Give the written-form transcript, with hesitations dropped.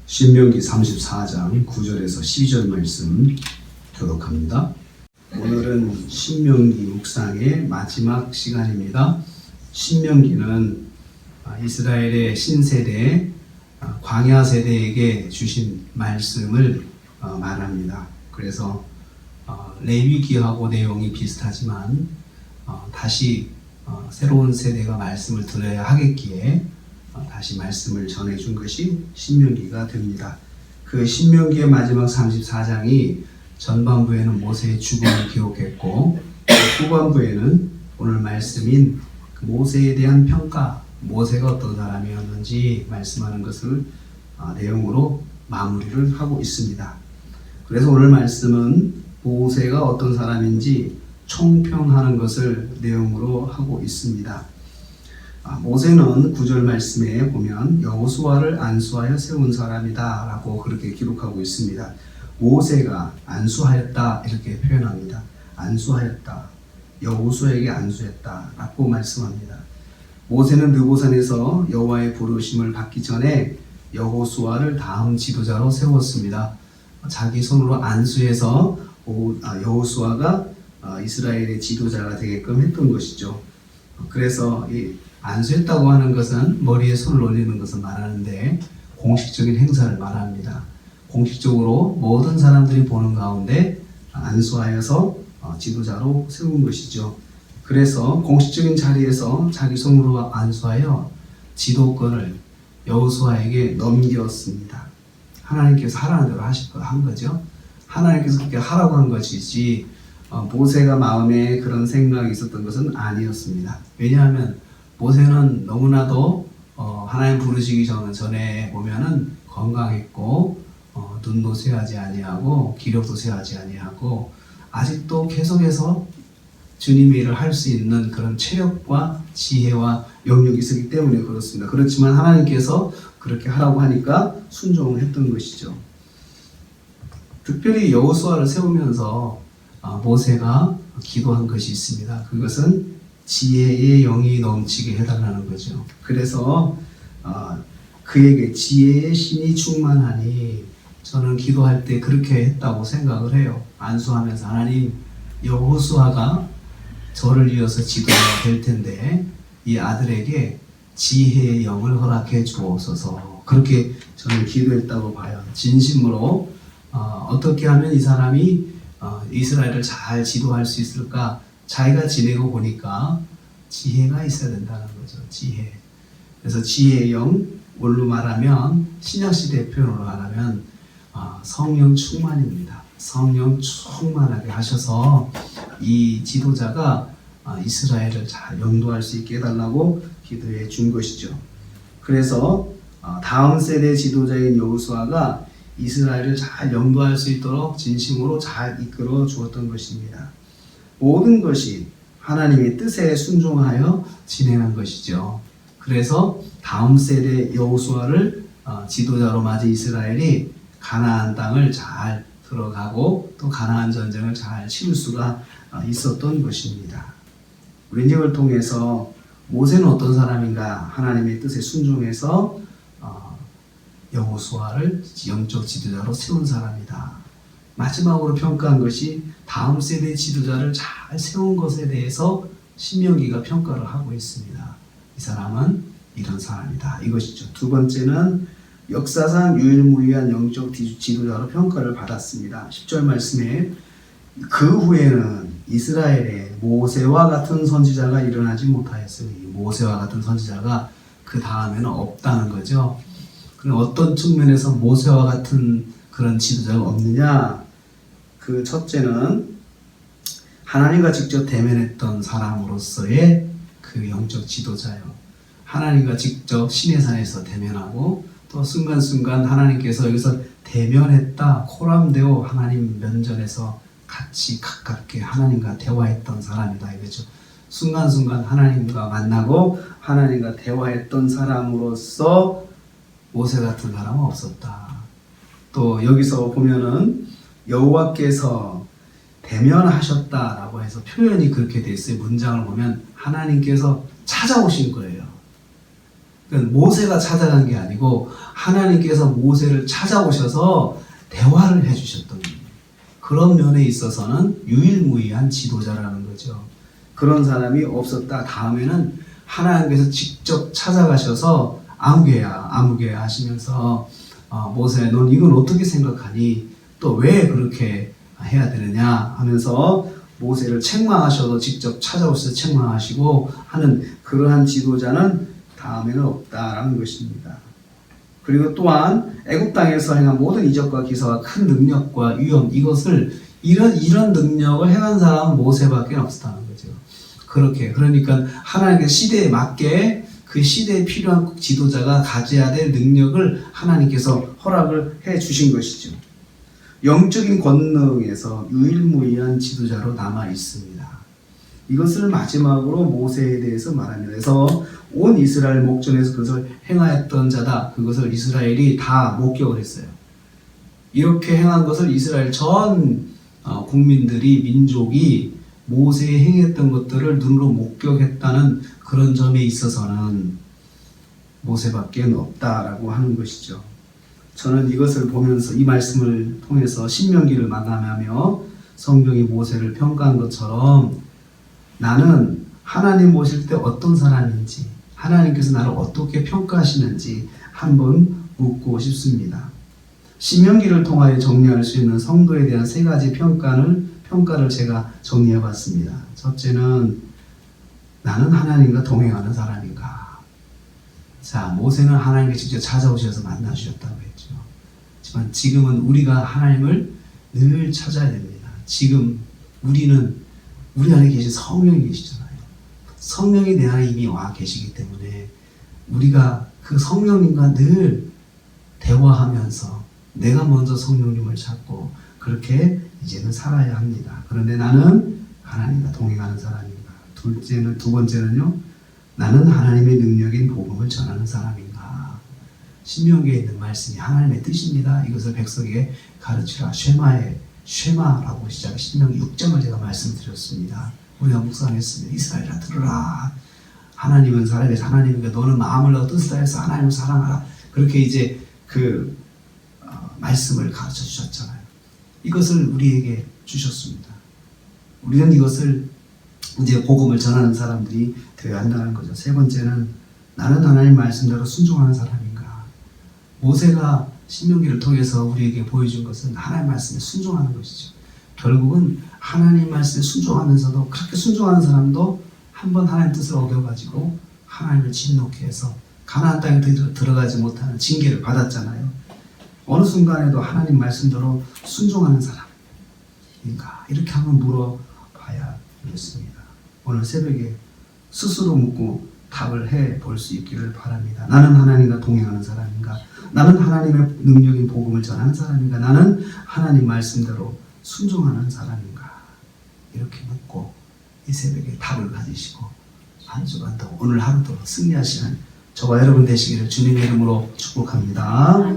신명기 34장 9절에서 12절 말씀 교독합니다. 오늘은 신명기 묵상의 마지막 시간입니다. 신명기는 이스라엘의 신세대, 광야 세대에게 주신 말씀을 말합니다. 그래서 레위기하고 내용이 비슷하지만 다시 새로운 세대가 말씀을 들어야 하겠기에 다시 말씀을 전해준 것이 신명기가 됩니다. 그 신명기의 마지막 34장이 전반부에는 모세의 죽음을 기록했고 후반부에는 오늘 말씀인 모세에 대한 평가, 모세가 어떤 사람이었는지 말씀하는 것을 내용으로 마무리를 하고 있습니다. 그래서 오늘 말씀은 모세가 어떤 사람인지 총평하는 것을 내용으로 하고 있습니다. 모세는 9절 말씀에 보면 여호수아를 안수하여 세운 사람이다 라고 그렇게 기록하고 있습니다. 모세가 안수하였다 이렇게 표현합니다. 안수하였다, 여호수아에게 안수했다 라고 말씀합니다. 모세는 느보산에서 여호와의 부르심을 받기 전에 여호수아를 다음 지도자로 세웠습니다. 자기 손으로 안수해서 여호수아가 이스라엘의 지도자가 되게끔 했던 것이죠. 그래서 안수했다고 하는 것은 머리에 손을 올리는 것을 말하는데 공식적인 행사를 말합니다. 공식적으로 모든 사람들이 보는 가운데 안수하여서 지도자로 세운 것이죠. 그래서 공식적인 자리에서 자기 손으로 안수하여 지도권을 여호수아에게 넘겼습니다. 하나님께서 하라는 대로 한 거죠. 하나님께서 그렇게 하라고 한 것이지 모세가 마음에 그런 생각이 있었던 것은 아니었습니다. 왜냐하면 모세는 너무나도 하나님 부르시기 전에 보면은 건강했고 눈도 쇠하지 아니하고 기력도 쇠하지 아니하고 아직도 계속해서 주님의 일을 할 수 있는 그런 체력과 지혜와 영역이 있었기 때문에 그렇습니다. 그렇지만 하나님께서 그렇게 하라고 하니까 순종을 했던 것이죠. 특별히 여호수아를 세우면서 모세가 기도한 것이 있습니다. 그것은 지혜의 영이 넘치게 해달라는 거죠. 그래서 그에게 지혜의 신이 충만하니 저는 기도할 때 그렇게 했다고 생각을 해요. 안수하면서 하나님, 여호수아가 저를 이어서 지도자가 될 텐데 이 아들에게 지혜의 영을 허락해 주옵소서. 그렇게 저는 기도했다고 봐요. 진심으로 어떻게 하면 이 사람이 이스라엘을 잘 지도할 수 있을까? 자기가 지내고 보니까 지혜가 있어야 된다는 거죠. 지혜. 그래서 지혜의 영, 뭘로 말하면 신약시대 표현으로 말하면 성령 충만입니다. 성령 충만하게 하셔서 이 지도자가 이스라엘을 잘 영도할 수 있게 해달라고 기도해 준 것이죠. 그래서 다음 세대 지도자인 여호수아가 이스라엘을 잘 영도할 수 있도록 진심으로 잘 이끌어 주었던 것입니다. 모든 것이 하나님의 뜻에 순종하여 진행한 것이죠. 그래서 다음 세대 여호수아를 지도자로 맞은 이스라엘이 가나안 땅을 잘 들어가고 또 가나안 전쟁을 잘 치를 수가 있었던 것입니다. 우리 인생을 통해서 모세는 어떤 사람인가? 하나님의 뜻에 순종해서 여호수아를 영적 지도자로 세운 사람이다. 마지막으로 평가한 것이 다음 세대 지도자를 잘 세운 것에 대해서 신명기가 평가를 하고 있습니다. 이 사람은 이런 사람이다. 이것이죠. 두 번째는 역사상 유일무이한 영적 지도자로 평가를 받았습니다. 10절 말씀에 그 후에는 이스라엘에 모세와 같은 선지자가 일어나지 못하였으니 모세와 같은 선지자가 그 다음에는 없다는 거죠. 그럼 어떤 측면에서 모세와 같은 그런 지도자가 없느냐? 그 첫째는 하나님과 직접 대면했던 사람으로서의 그 영적 지도자요. 하나님과 직접 시내산에서 대면하고 또 순간순간 하나님께서 여기서 대면했다, 코람데오 하나님 면전에서 같이 가깝게 하나님과 대화했던 사람이다 이거죠. 순간순간 하나님과 만나고 하나님과 대화했던 사람으로서 모세 같은 사람은 없었다. 또 여기서 보면은 여호와께서 대면하셨다라고 해서 표현이 그렇게 돼 있어요. 문장을 보면 하나님께서 찾아오신 거예요. 그러니까 모세가 찾아간 게 아니고 하나님께서 모세를 찾아오셔서 대화를 해주셨던 거예요. 그런 면에 있어서는 유일무이한 지도자라는 거죠. 그런 사람이 없었다. 다음에는 하나님께서 직접 찾아가셔서 아무개야 하시면서 모세, 넌 이건 어떻게 생각하니? 또 왜 그렇게 해야 되느냐 하면서 모세를 책망하셔도 직접 찾아오셔서 책망하시고 하는 그러한 지도자는 다음에는 없다라는 것입니다. 그리고 또한 애굽 땅에서 행한 모든 이적과 기사와 큰 능력과 위엄, 이런 능력을 행한 사람은 모세밖에 없었다는 거죠. 그러니까 하나님의 시대에 맞게 그 시대에 필요한 지도자가 가져야 될 능력을 하나님께서 허락을 해 주신 것이죠. 영적인 권능에서 유일무이한 지도자로 남아 있습니다. 이것을 마지막으로 모세에 대해서 말합니다. 그래서 온 이스라엘 목전에서 그것을 행하였던 자다. 그것을 이스라엘이 다 목격을 했어요. 이렇게 행한 것을 이스라엘 전 국민들이, 민족이 모세에 행했던 것들을 눈으로 목격했다는 그런 점에 있어서는 모세밖에 없다라고 하는 것이죠. 저는 이것을 보면서 이 말씀을 통해서 신명기를 만나며 성경이 모세를 평가한 것처럼 나는 하나님 모실 때 어떤 사람인지, 하나님께서 나를 어떻게 평가하시는지 한번 묻고 싶습니다. 신명기를 통하여 정리할 수 있는 성도에 대한 세 가지 평가를 제가 정리해 봤습니다. 첫째는 나는 하나님과 동행하는 사람인가? 자, 모세는 하나님께 직접 찾아오셔서 만나주셨다고 했죠. 하지만 지금은 우리가 하나님을 늘 찾아야 됩니다. 지금 우리 안에 계신 성령이 계시잖아요. 성령이 내 안에 이미 와 계시기 때문에 우리가 그 성령님과 늘 대화하면서 내가 먼저 성령님을 찾고 그렇게 이제는 살아야 합니다. 그런데 나는 하나님과 동행하는 사람인가? 두 번째는요, 나는 하나님의 능력인 복음을 전하는 사람인가? 신명기에 있는 말씀이 하나님의 뜻입니다. 이것을 백성에게 가르치라. 쉐마라고 시작해 신명기 6장을 제가 말씀드렸습니다. 우리가 묵상했습니다. 이스라엘아 들으라. 하나님은 살아계셔. 하나님이니까 너는 마음을 더 뜻을 다해서 하나님을 사랑하라. 그렇게 이제 말씀을 가르쳐 주셨잖아요. 이것을 우리에게 주셨습니다. 우리는 이것을 이제 복음을 전하는 사람들이 되어야 한다는 거죠. 세 번째는 나는 하나님 말씀대로 순종하는 사람인가? 모세가 신명기를 통해서 우리에게 보여준 것은 하나님 말씀에 순종하는 것이죠. 결국은 하나님 말씀에 순종하면서도 그렇게 순종하는 사람도 한번 하나님 뜻을 얻어가지고 하나님을 진노케 해서 가나안 땅에 들어가지 못하는 징계를 받았잖아요. 어느 순간에도 하나님 말씀대로 순종하는 사람인가? 이렇게 한번 물어봐야 되겠습니다. 오늘 새벽에 스스로 묻고 답을 해볼 수 있기를 바랍니다. 나는 하나님과 동행하는 사람인가? 나는 하나님의 능력인 복음을 전하는 사람인가? 나는 하나님 말씀대로 순종하는 사람인가? 이렇게 묻고 이 새벽에 답을 가지시고 한 주간 더 오늘 하루도 승리하시는 저와 여러분 되시기를 주님의 이름으로 축복합니다.